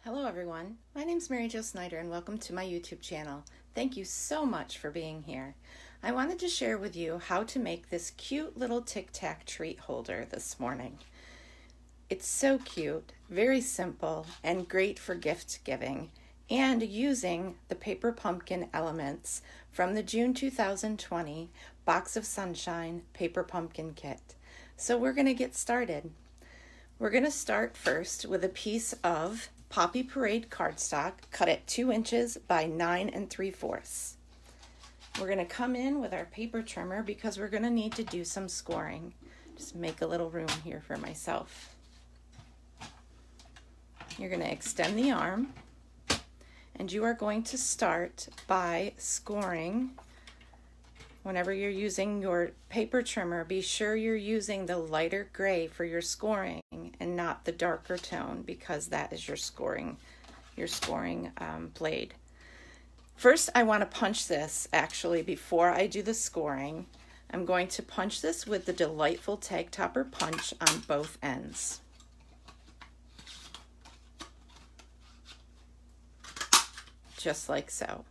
Hello everyone, my name is Mary Jo Snyder and welcome to my YouTube channel. Thank you so much for being here. I wanted to share with you how to make this cute little Tic Tac Treat Holder this morning. It's so cute, very simple, and great for gift giving, and using the paper pumpkin elements from the June 2020 Box of Sunshine Paper Pumpkin Kit. So we're going to get started. We're going to start first with a piece of Poppy Parade cardstock cut at 2 inches by 9 3/4. We're going to come in with our paper trimmer because we're going to need to do some scoring. Just make a little room here for myself. You're going to extend the arm and you are going to start by scoring. Whenever you're using your paper trimmer, be sure you're using the lighter gray for your scoring and not the darker tone, because that is your scoring blade. First, I want to punch this actually before I do the scoring. I'm going to punch this with the delightful tag topper punch on both ends. Just like so.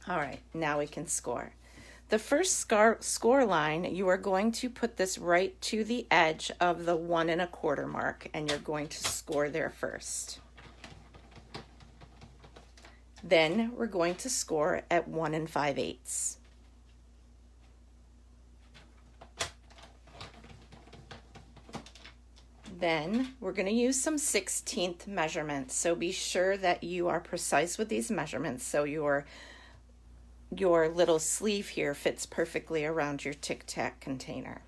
All right, now we can score. The first score line, you are going to put this right to the edge of the 1 1/4 mark, and you're going to score there first. Then we're going to score at 1 5/8. Then we're going to use some 16th measurements, so be sure that you are precise with these measurements so your little sleeve here fits perfectly around your Tic Tac container.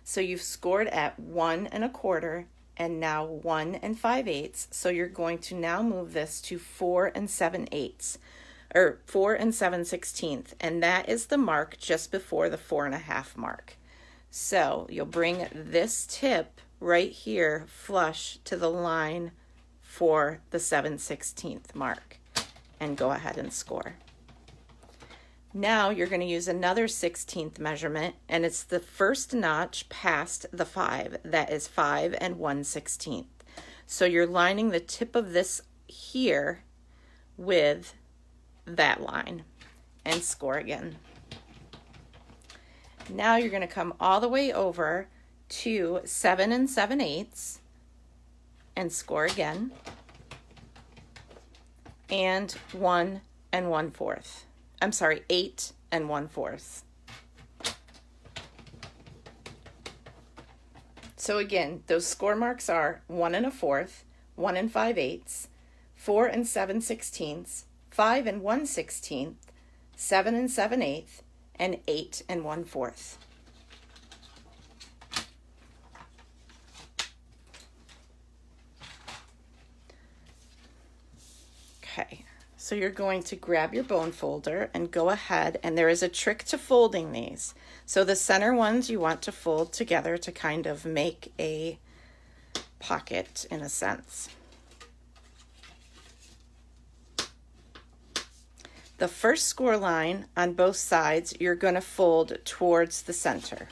So you've scored at 1 1/4 and now 1 5/8. So you're going to now move this to 4 7/8, or 4 7/16, and that is the mark just before the 4 1/2 mark. So you'll bring this tip right here flush to the line for the 7/16 mark and go ahead and score. Now you're going to use another 16th measurement, and it's the first notch past the 5. That is 5 1/16. So you're lining the tip of this here with that line and score again. Now you're going to come all the way over to 7 7/8 and score again, and 1 1/4. I'm sorry, 8 1/4. So again, those score marks are 1 1/4, 1 5/8, 4 7/16, 5 1/16, 7 7/8, and 8 1/4. Okay. So you're going to grab your bone folder and go ahead, and there is a trick to folding these. So the center ones you want to fold together to kind of make a pocket in a sense. The first score line on both sides, you're going to fold towards the center.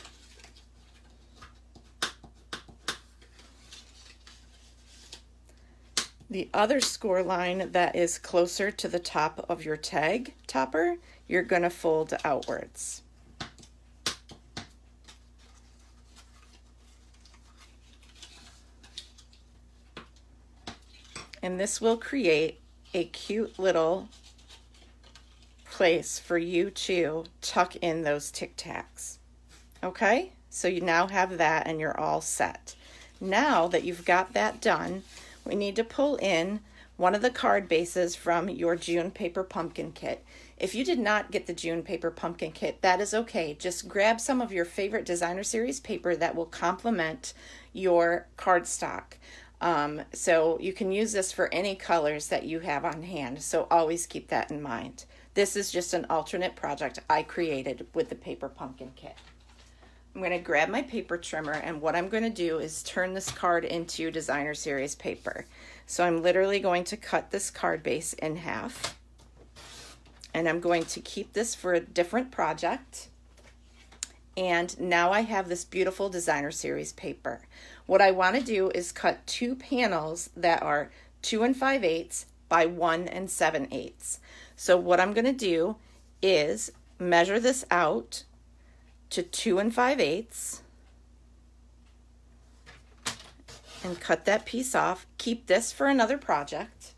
The other score line that is closer to the top of your tag topper, you're going to fold outwards. And this will create a cute little place for you to tuck in those Tic Tacs. Okay, so you now have that and you're all set. Now that you've got that done, we need to pull in one of the card bases from your June Paper Pumpkin Kit. If you did not get the June Paper Pumpkin Kit, that is okay. Just grab some of your favorite designer series paper that will complement your cardstock. So you can use this for any colors that you have on hand, so always keep that in mind. This is just an alternate project I created with the Paper Pumpkin Kit. I'm going to grab my paper trimmer, and what I'm going to do is turn this card into designer series paper. So I'm literally going to cut this card base in half, and I'm going to keep this for a different project. And now I have this beautiful designer series paper. What I want to do is cut 2 panels that are 2 5/8 by 1 7/8. So what I'm going to do is measure this out to 2 5/8 and cut that piece off. Keep this for another project.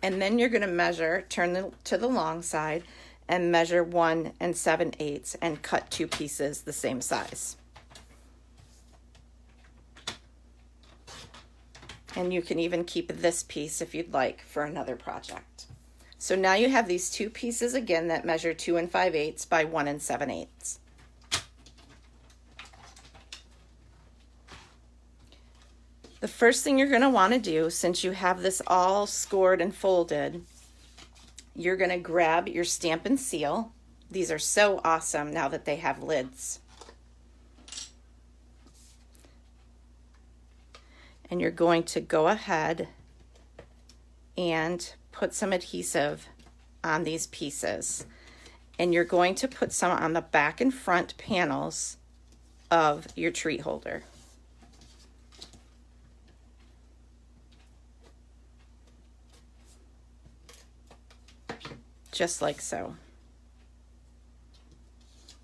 And then you're going to measure, turn to the long side and measure 1 7/8 and cut 2 pieces the same size. And you can even keep this piece if you'd like for another project. So now you have these 2 pieces again that measure 2 5/8 by 1 7/8. The first thing you're going to want to do, since you have this all scored and folded, you're going to grab your stamp and seal. These are so awesome now that they have lids. And you're going to go ahead and put some adhesive on these pieces. And you're going to put some on the back and front panels of your treat holder. Just like so.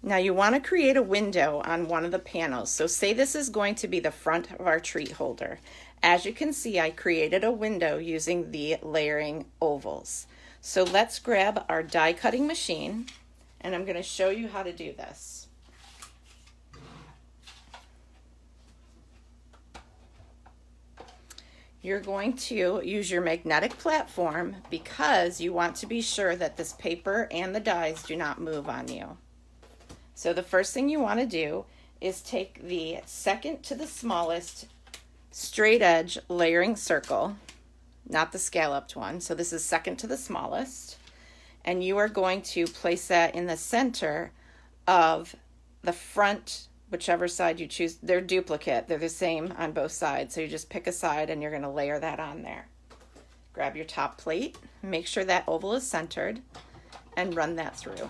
Now you want to create a window on one of the panels. So say this is going to be the front of our treat holder. As you can see, I created a window using the layering ovals. So let's grab our die cutting machine, and I'm going to show you how to do this. You're going to use your magnetic platform because you want to be sure that this paper and the dies do not move on you. So the first thing you want to do is take the second to the smallest straight edge layering circle, not the scalloped one. So this is second to the smallest. And you are going to place that in the center of the front, whichever side you choose. They're duplicate. They're the same on both sides. So you just pick a side and you're going to layer that on there. Grab your top plate, make sure that oval is centered, and run that through.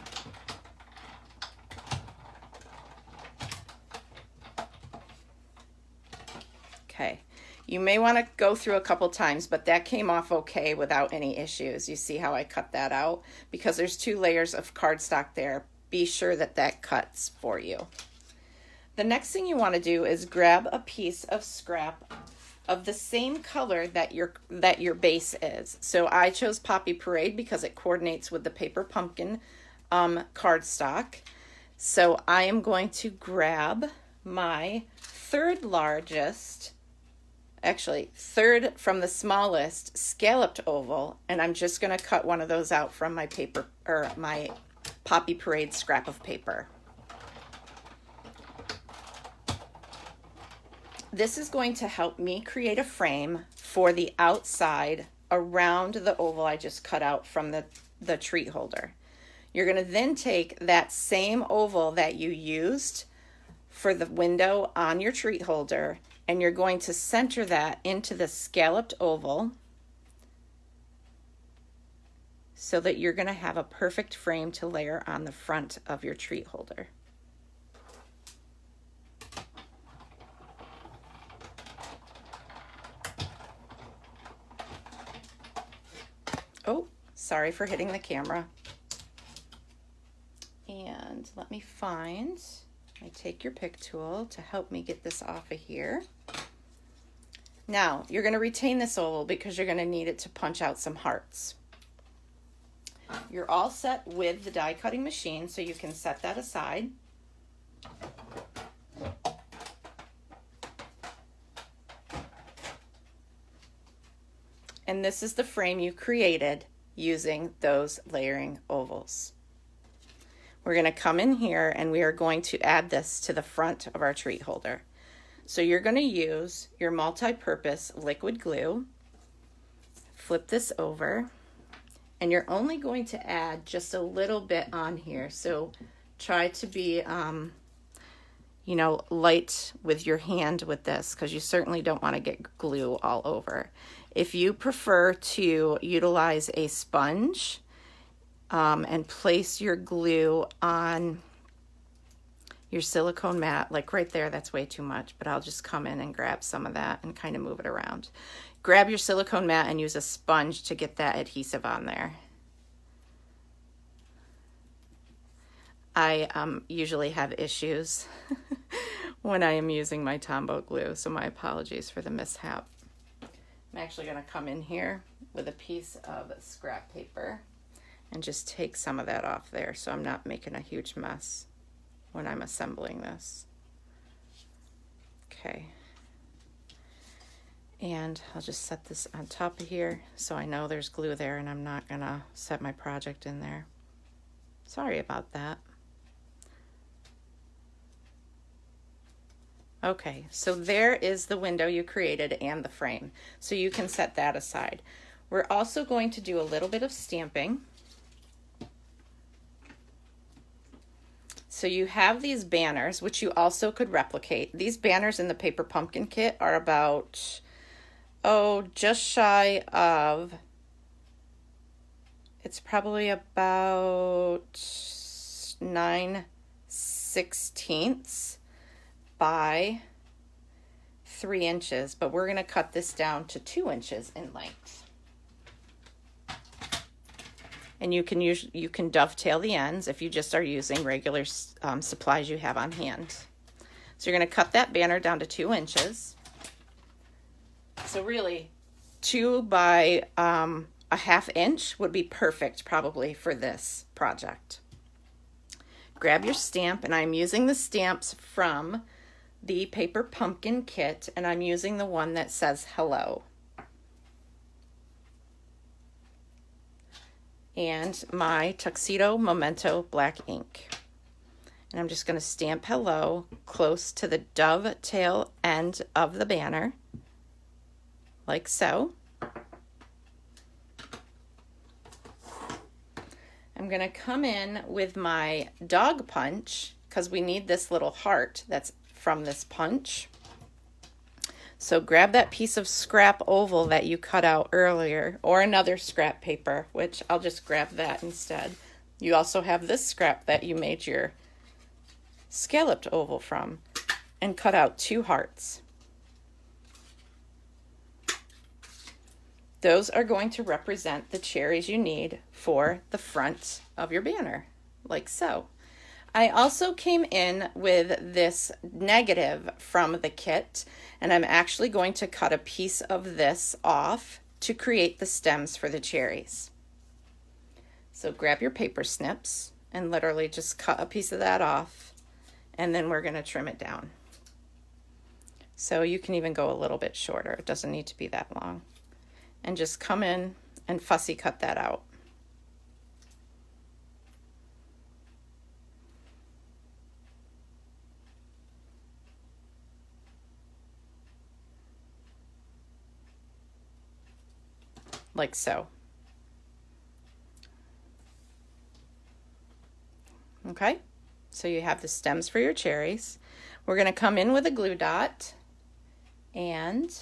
Okay, you may want to go through a couple times, but that came off okay without any issues. You see how I cut that out? Because there's 2 layers of cardstock there. Be sure that that cuts for you. The next thing you want to do is grab a piece of scrap of the same color that your base is. So I chose Poppy Parade because it coordinates with the paper pumpkin cardstock. So I am going to grab my third from the smallest scalloped oval, and I'm just going to cut one of those out from my paper, or my Poppy Parade scrap of paper. This is going to help me create a frame for the outside around the oval I just cut out from the treat holder. You're going to then take that same oval that you used for the window on your treat holder, and you're going to center that into the scalloped oval so that you're going to have a perfect frame to layer on the front of your treat holder. Oh, sorry for hitting the camera. And let me find, I take your pick tool to help me get this off of here. Now, you're going to retain this oval because you're going to need it to punch out some hearts. You're all set with the die cutting machine, so you can set that aside. And this is the frame you created using those layering ovals. We're going to come in here and we are going to add this to the front of our treat holder. So you're going to use your multi-purpose liquid glue, flip this over, and you're only going to add just a little bit on here. So try to be, light with your hand with this, because you certainly don't want to get glue all over. If you prefer to utilize a sponge and place your glue on your silicone mat, like right there, that's way too much, but I'll just come in and grab some of that and kind of move it around. Grab your silicone mat and use a sponge to get that adhesive on there. I usually have issues when I am using my Tombow glue, so my apologies for the mishap. I'm actually going to come in here with a piece of scrap paper and just take some of that off there so I'm not making a huge mess when I'm assembling this. Okay. And I'll just set this on top of here so I know there's glue there and I'm not going to set my project in there. Sorry about that. Okay, so there is the window you created and the frame. So you can set that aside. We're also going to do a little bit of stamping. So you have these banners, which you also could replicate. These banners in the Paper Pumpkin kit are about, just shy of, it's probably about 9/16 by 3 inches, but we're going to cut this down to 2 inches in length. And you can dovetail the ends if you just are using regular supplies you have on hand. So you're going to cut that banner down to 2 inches. So really 2 by a 1/2 inch would be perfect probably for this project. Grab your stamp, and I'm using the stamps from the Paper Pumpkin kit, and I'm using the one that says hello. And my Tuxedo Memento black ink. And I'm just going to stamp hello close to the dovetail end of the banner, like so. I'm going to come in with my dog punch because we need this little heart that's from this punch. So grab that piece of scrap oval that you cut out earlier, or another scrap paper, which I'll just grab that instead. You also have this scrap that you made your scalloped oval from, and cut out 2 hearts. Those are going to represent the cherries you need for the front of your banner, like so. I also came in with this negative from the kit, and I'm actually going to cut a piece of this off to create the stems for the cherries. So grab your paper snips and literally just cut a piece of that off, and then we're going to trim it down. So you can even go a little bit shorter. It doesn't need to be that long. And just come in and fussy cut that out. Like so. Okay, so you have the stems for your cherries. We're going to come in with a glue dot and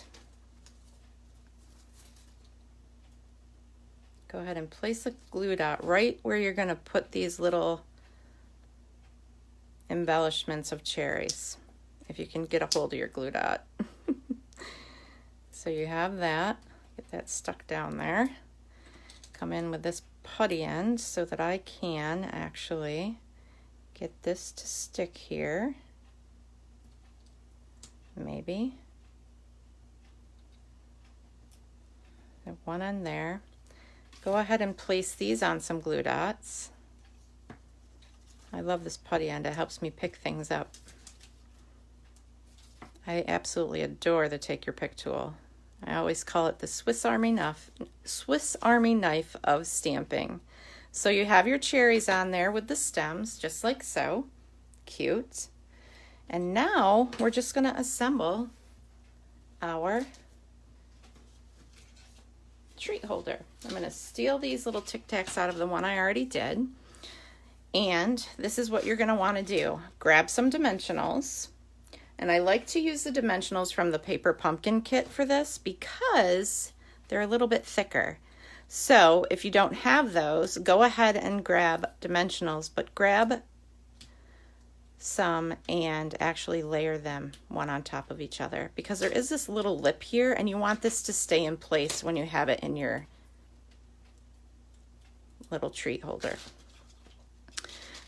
go ahead and place the glue dot right where you're going to put these little embellishments of cherries, if you can get a hold of your glue dot. So you have that. Get that stuck down there. Come in with this putty end so that I can actually get this to stick here. Maybe. One end there. Go ahead and place these on some glue dots. I love this putty end. It helps me pick things up. I absolutely adore the Take Your Pick tool. I always call it the Swiss Army knife of stamping. So you have your cherries on there with the stems, just like so. Cute. And now we're just going to assemble our treat holder. I'm going to steal these little Tic Tacs out of the one I already did. And this is what you're going to want to do. Grab some dimensionals. And I like to use the dimensionals from the Paper Pumpkin kit for this because they're a little bit thicker. So if you don't have those, go ahead and grab dimensionals, but grab some and actually layer them one on top of each other, because there is this little lip here and you want this to stay in place when you have it in your little treat holder.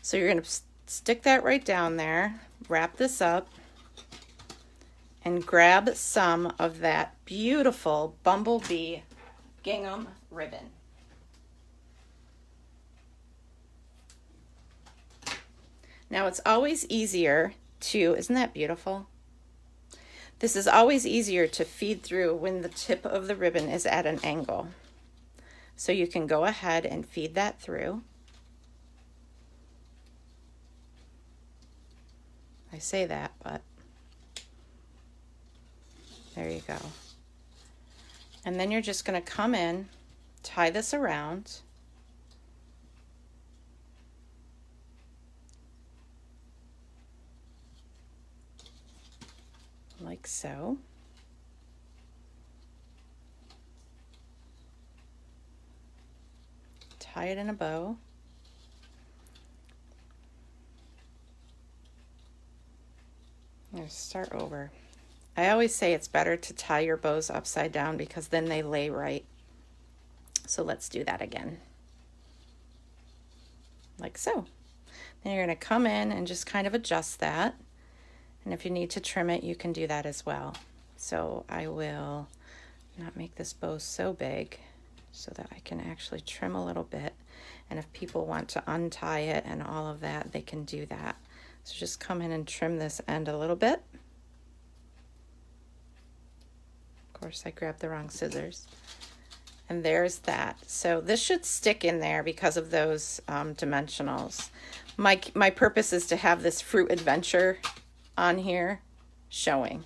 So you're going to stick that right down there, wrap this up, and grab some of that beautiful bumblebee gingham ribbon. Now it's always easier to, isn't that beautiful? This is always easier to feed through when the tip of the ribbon is at an angle. So you can go ahead and feed that through. I say that, but there you go. And then you're just going to come in, tie this around, like so. Tie it in a bow. I'm going to start over. I always say it's better to tie your bows upside down because then they lay right. So let's do that again. Like so. Then you're going to come in and just kind of adjust that. And if you need to trim it, you can do that as well. So I will not make this bow so big so that I can actually trim a little bit. And if people want to untie it and all of that, they can do that. So just come in and trim this end a little bit. Of course, I grabbed the wrong scissors. And there's that. So this should stick in there because of those dimensionals. My purpose is to have this fruit adventure on here showing.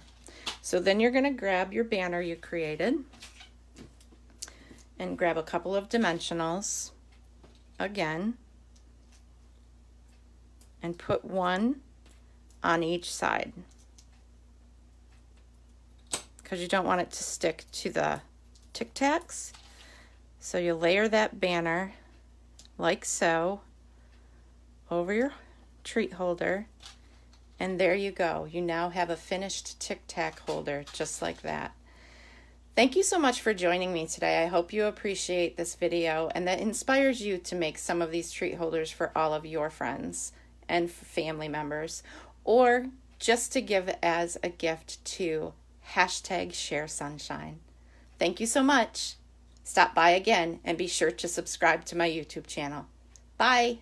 So then you're going to grab your banner you created and grab a couple of dimensionals again and put one on each side because you don't want it to stick to the Tic Tacs. So you layer that banner like so over your treat holder, and there you go. You now have a finished Tic Tac holder just like that. Thank you so much for joining me today. I hope you appreciate this video and that inspires you to make some of these treat holders for all of your friends and family members, or just to give as a gift to #ShareSunshine. Thank you so much. Stop by again and be sure to subscribe to my YouTube channel. Bye.